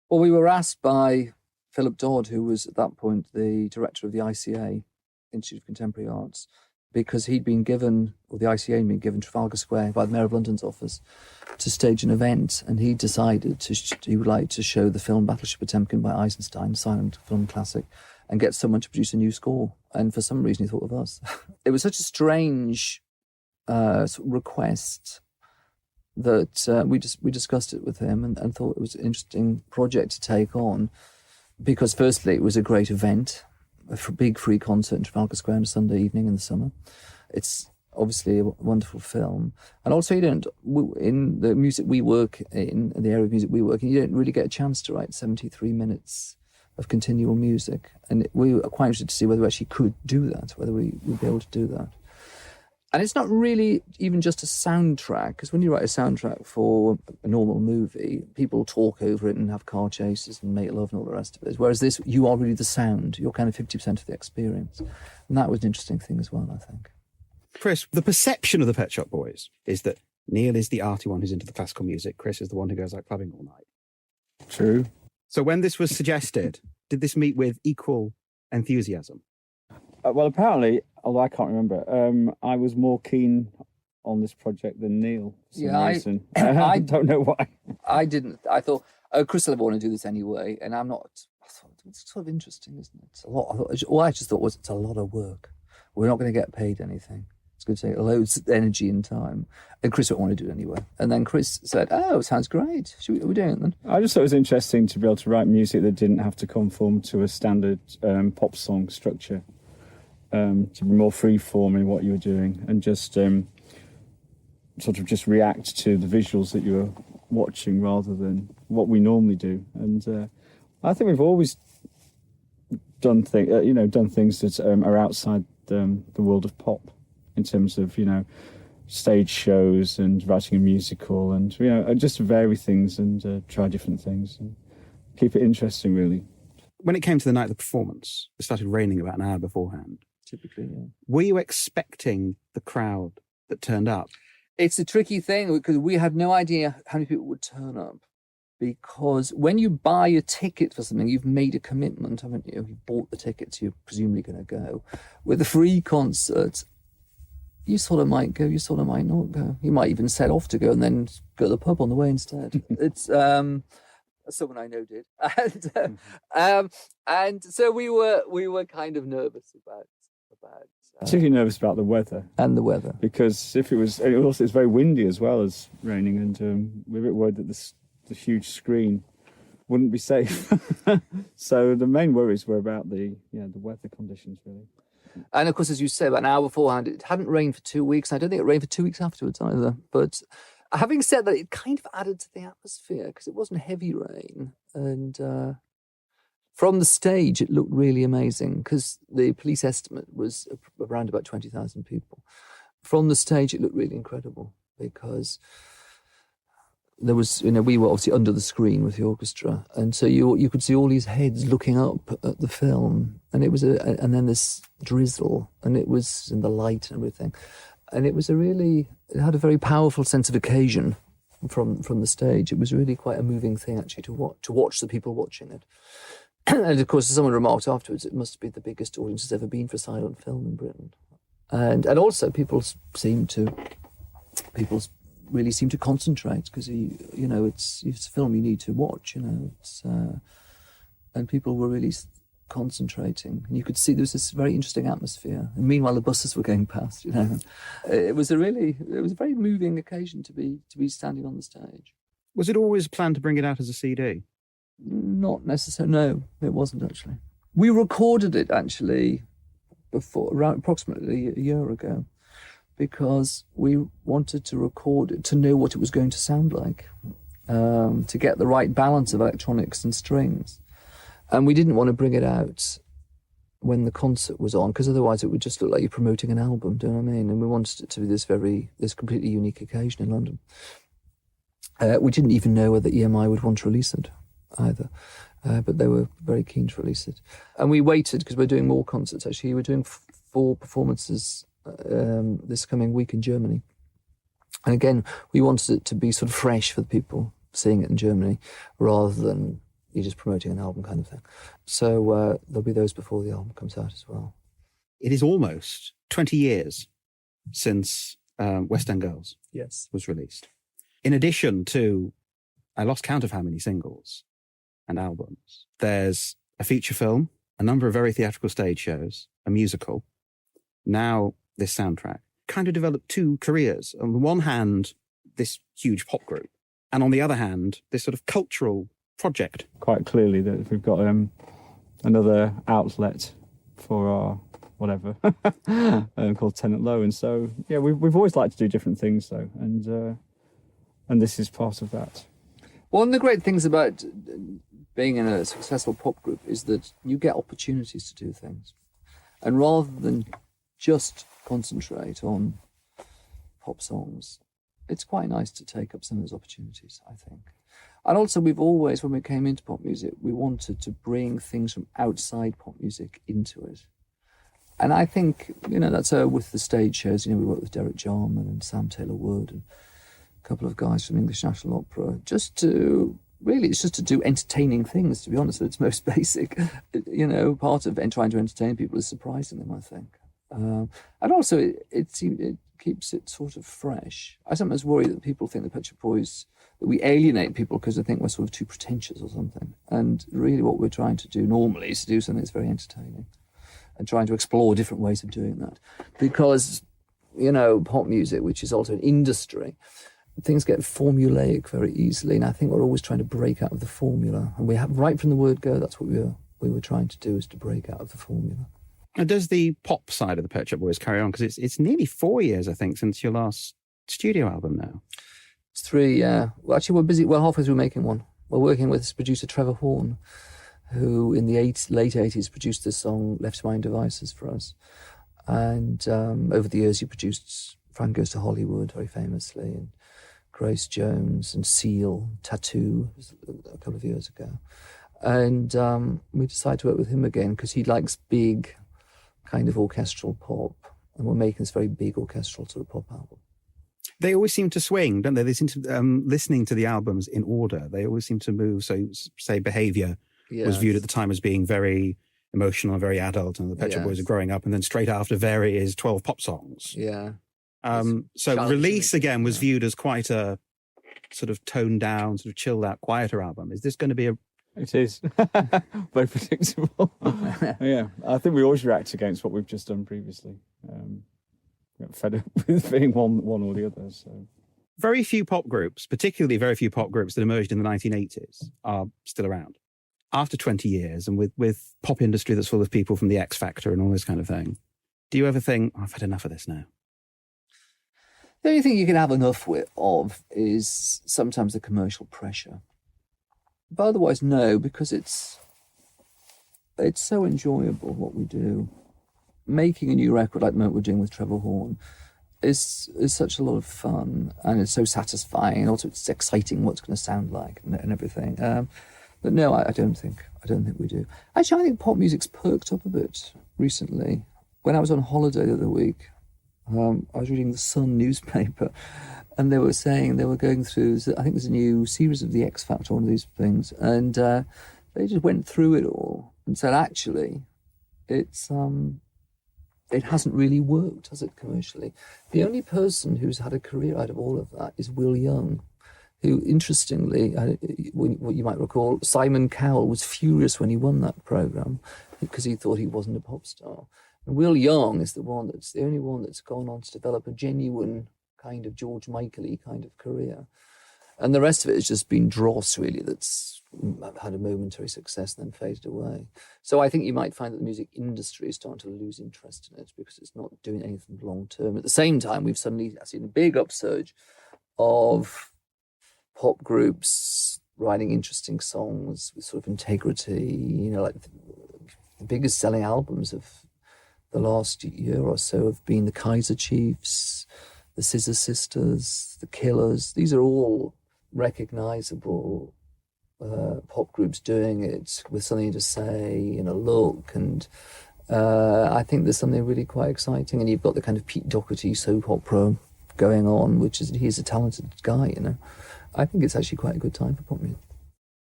Well, we were asked by Philip Dodd, who was at that point the director of the ICA, Institute of Contemporary Arts, because he'd been given, or the ICA had been given Trafalgar Square by the Mayor of London's office to stage an event, and he decided he would like to show the film Battleship Potemkin by Eisenstein, a silent film classic, and get someone to produce a new score. And for some reason, he thought of us. It was such a strange sort of request that we discussed it with him and thought it was an interesting project to take on, because firstly, it was a great event, a big free concert in Trafalgar Square on a Sunday evening in the summer. It's obviously a wonderful film. And also in the music we work in the area of music we work in, you don't really get a chance to write 73 minutes of continual music. And we were quite interested to see whether we actually could do that, whether we would be able to do that. And it's not really even just a soundtrack, because when you write a soundtrack for a normal movie, people talk over it and have car chases and make love and all the rest of it. Whereas this, you are really the sound. You're kind of 50% of the experience. And that was an interesting thing as well, I think. Chris, the perception of the Pet Shop Boys is that Neil is the arty one who's into the classical music. Chris is the one who goes out clubbing all night. True. So when this was suggested, did this meet with equal enthusiasm? Well, apparently, although I can't remember, I was more keen on this project than Neil. For some reason. I don't know why. I didn't. I thought, Chris will want to do this anyway, and I'm not. I thought, it's sort of interesting, isn't it? It's a lot. All I just thought was it's a lot of work. We're not going to get paid anything. It's going to take loads of energy and time. And Chris won't want to do it anyway. And then Chris said, "Oh, it sounds great. Are we doing it then?" I just thought it was interesting to be able to write music that didn't have to conform to a standard pop song structure. To be more free form in what you were doing and just sort of just react to the visuals that you were watching rather than what we normally do. And I think we've always done things that are outside the world of pop in terms of, stage shows and writing a musical and, just vary things and try different things and keep it interesting, really. When it came to the night of the performance, it started raining about an hour beforehand. Typically, yeah. Were you expecting the crowd that turned up? It's a tricky thing because we had no idea how many people would turn up. Because when you buy a ticket for something, you've made a commitment, haven't you? You bought the tickets, you're presumably going to go. With a free concert, you sort of might go, you sort of might not go. You might even set off to go and then go to the pub on the way instead. It's someone I know did, and so we were kind of nervous about. Particularly nervous about the weather. And the weather. Because if it's very windy as well as raining, and we're a bit worried that the huge screen wouldn't be safe. So the main worries were about the weather conditions, really. And of course, as you say, about an hour beforehand, it hadn't rained for 2 weeks. I don't think it rained for 2 weeks afterwards either. But having said that, it kind of added to the atmosphere because it wasn't heavy rain. And from the stage, it looked really amazing because the police estimate was around about 20,000 people. From the stage, it looked really incredible because there was, we were obviously under the screen with the orchestra, and so you could see all these heads looking up at the film, and it was and then this drizzle, and it was in the light and everything, and it had a very powerful sense of occasion from the stage. It was really quite a moving thing actually to watch the people watching it. And of course, as someone remarked afterwards, it must be the biggest audience there's ever been for silent film in Britain. And also people really seem to concentrate because it's a film you need to watch. And people were really concentrating, and you could see there was this very interesting atmosphere. And meanwhile, the buses were going past. It was a very moving occasion to be standing on the stage. Was it always planned to bring it out as a CD? Not necessarily. No, it wasn't actually. We recorded it actually around approximately a year ago because we wanted to record it to know what it was going to sound like, to get the right balance of electronics and strings. And we didn't want to bring it out when the concert was on because otherwise it would just look like you're promoting an album, do you know what I mean? And we wanted it to be this completely unique occasion in London. We didn't even know whether EMI would want to release it either, but they were very keen to release it. And we waited because we're doing more concerts actually. We're doing 4 performances this coming week in Germany. And again, we wanted it to be sort of fresh for the people seeing it in Germany rather than, You're just promoting an album kind of thing. So there'll be those before the album comes out as well. It is almost 20 years since West End Girls was released. In addition to, I lost count of how many singles and albums, there's a feature film, a number of very theatrical stage shows, a musical, now this soundtrack. Kind of developed two careers. On the one hand, this huge pop group, and on the other hand, this sort of cultural project. Quite clearly that we've got another outlet for our whatever called Tennant, Lowe, and so yeah, we've always liked to do different things though, and this is part of that. One of the great things about being in a successful pop group is that you get opportunities to do things, and rather than just concentrate on pop songs, it's quite nice to take up some of those opportunities, I think. And also, we've always, when we came into pop music, we wanted to bring things from outside pop music into it. And I think, that's with the stage shows, we work with Derek Jarman and Sam Taylor Wood and a couple of guys from English National Opera, it's just to do entertaining things, to be honest. It's most basic. Part of trying to entertain people is surprising them, I think. And also, it keeps it sort of fresh. I sometimes worry that people think the Pet Shop Boys, that we alienate people because they think we're sort of too pretentious or something. And really what we're trying to do normally is to do something that's very entertaining and trying to explore different ways of doing that. Because, pop music, which is also an industry, things get formulaic very easily. And I think we're always trying to break out of the formula. And we have, right from the word go, that's what we were trying to do, is to break out of the formula. And does the pop side of the Pet Shop Boys carry on? Because it's nearly 4 years, I think, since your last studio album now. It's 3, yeah. Well, actually, we're busy. We're halfway through making one. We're working with this producer, Trevor Horn, who in the late 80s produced the song Left to My Own Devices for us. And over the years, he produced Frank Goes to Hollywood, very famously, and Grace Jones and Seal, Tattoo, a couple of years ago. And we decided to work with him again because he likes big kind of orchestral pop, and we're making this very big orchestral sort of pop album. They always seem to swing, don't they? They seem to, listening to the albums in order, they always seem to move. So, say, Behaviour was viewed at the time as being very emotional and very adult, and the Pet Shop Boys are growing up, and then straight after Very is 12 pop songs. Yeah. So Release again was viewed as quite a sort of toned down, sort of chilled out, quieter album. Is this going to be a... It is. Very predictable. Yeah, I think we always react against what we've just done previously. Get fed up with being one or the other. So, very few pop groups, particularly very few pop groups that emerged in the 1980s, are still around. After 20 years, and with pop industry that's full of people from the X Factor and all this kind of thing, do you ever think, I've had enough of this now? The only thing you can have enough of is sometimes the commercial pressure. But otherwise, no, because it's so enjoyable what we do. Making a new record like what we're doing with Trevor Horn is such a lot of fun, and it's so satisfying, and also it's exciting what it's going to sound like and everything. But no, I don't think we do. Actually, I think pop music's perked up a bit recently. When I was on holiday the other week, I was reading the Sun newspaper, and they were saying they were going through, I think there's a new series of the X Factor, one of these things, and they just went through it all and said, actually, it hasn't really worked, has it, commercially? The only person who's had a career out of all of that is Will Young, who, interestingly, what you might recall, Simon Cowell was furious when he won that programme because he thought he wasn't a pop star. And Will Young is the only one that's gone on to develop a genuine kind of George Michael-y kind of career. And the rest of it has just been dross, really, that's had a momentary success and then faded away. So I think you might find that the music industry is starting to lose interest in it because it's not doing anything long-term. At the same time, we've suddenly seen a big upsurge of pop groups writing interesting songs with sort of integrity, like the biggest selling albums of the last year or so have been the Kaiser Chiefs, the Scissor Sisters, the Killers. These are all recognizable pop groups doing it with something to say and a look, and I think there's something really quite exciting. And you've got the kind of Pete Doherty soap opera going on, which is, he's a talented guy, I think it's actually quite a good time for pop music.